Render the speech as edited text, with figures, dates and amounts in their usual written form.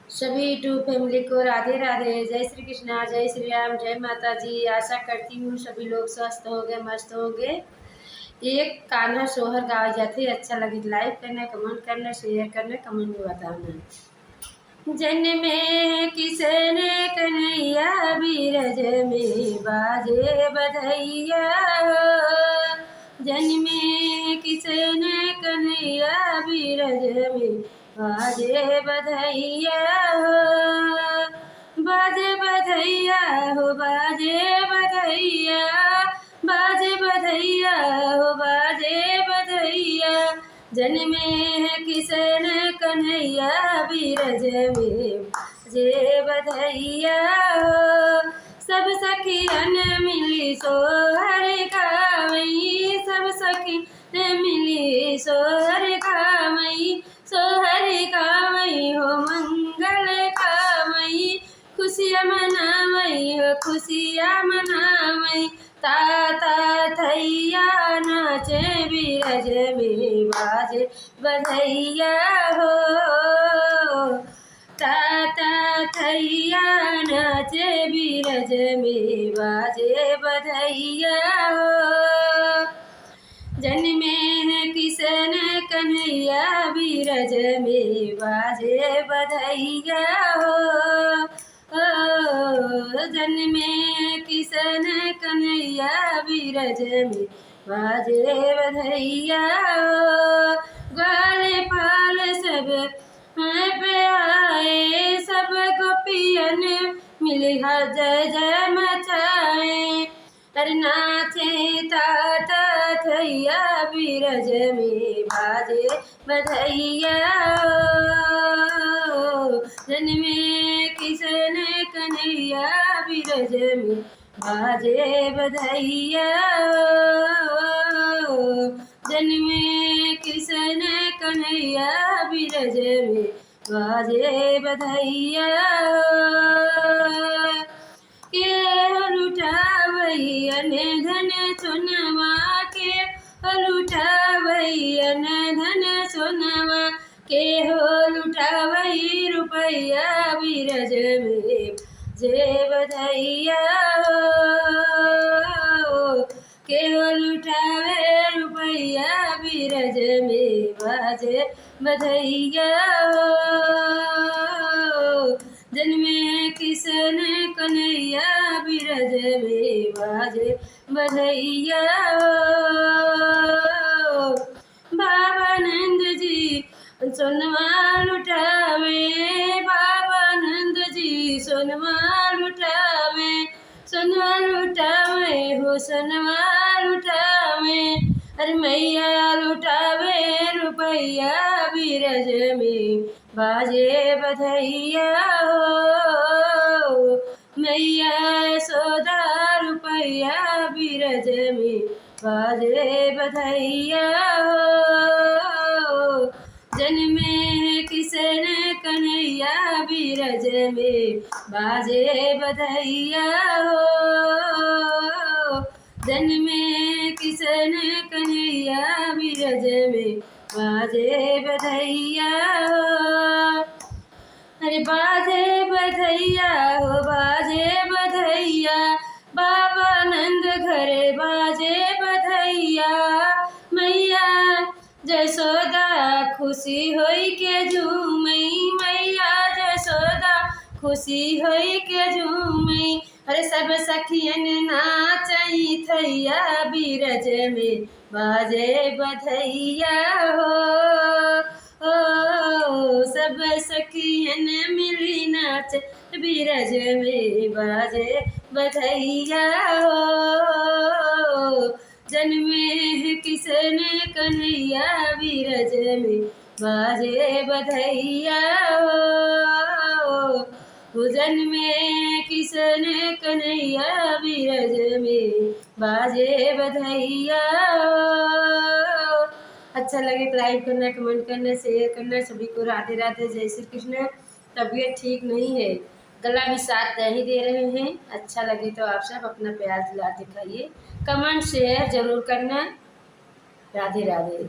सभी to family को राधे राधे। जय श्री कृष्णा, जय श्री राम, जय माता जी। आशा करती हूँ सभी लोग स्वस्थ होंगे, मस्त होंगे। एक कान्हा सोहर गावे जाते अच्छा लगे लाइक करना, कमेंट करना, शेयर करना, कमेंट में बताना। जन में किसन कन्हैया बीरज में बाजे बधैया। जन में किसन कन्हैया बीरज में बाजे बधैया हो। बाजे बधैया हो, बाजे बधैया, बाजे बधैया हो, बाजे बधैया। जन में किसन कन्हैया बीरज में बाजे बधैया हो। सब सखियन मिली सोहर गावई, सब सखियन मिली सोहर गावई, सोहर गावई हो मंगल गावई। खुशियाँ मनावई हो, खुशियाँ मनावई। ताता थैया नाचे बीरज में बाजे बधैया हो। ताता थैया नाचे बीरज में बाजे बधैया हो। जन में किसन कन्हैया बीरज में बाजे बधैया हो। जन में किसन कन्हैया बीरज में बाजे बधैया हो। ग्वाल पाल सब पे आए, सब गोपियन मिली जय जय मचाए। अरे नाचे ताता थैया बीरज में बाजे बधैया हो। जन में किसन कन्हैया बीरज में बाजे बधैया हो। जन में किसन कन्हैया बीरज में बाजे बधैया हो। के लुटावैयन धन सोनवा, के लुटावैयन धन सोनवा, के हो लुटावई रुपैया बीरज में जे बधैया हो। के हो लुटावे रुपैया बीरज में बाजे बधैया हो। जन में किसन कन्हैया बीरज में बाजे बधैया हो। बाबा नंद जी सोनवा लुटावे, बाबा नंद जी सोनवा लुटावे, सोनवा लुटावे हो, सोनवा लुटावे। अरे मैया लुटावे रुपैया बीरज में बाजे बधैया हो। मैया सोदा रुपैया बीरज में बाजे बधैया हो। जन में किसन कन्हैया बीरज में बाजे बधैया हो। जन में किसन कन्हैया बीरज में बाजे बधैया हो। अरे बाजे बधैया हो, बाजे बधैया, बाबा नंद घरे बाजे बधैया। मैया जसोदा खुशी होई के झूमई, मैया जसोदा खुशी होई के झूमई। अरे सब सखियन नाचई थैया बीरज में बाजे बधैया हो। सब सखियन मिली नाच बीरज में बाजे बधैया हो। जन में किसन कन्हैया बीरज में बाजे बधैया हो। जन में किसन कन्हैया बीरज में बाजे बधैया हो। अच्छा लगे तो लाइक करना, कमेंट करना, शेयर करना। सभी को राधे राधे, जय श्री कृष्ण। तबीयत ठीक नहीं है, गला भी साथ नहीं दे रहे हैं। अच्छा लगे तो आप सब अपना प्यार दिलाते खाइए, कमेंट शेयर जरूर करना। राधे राधे।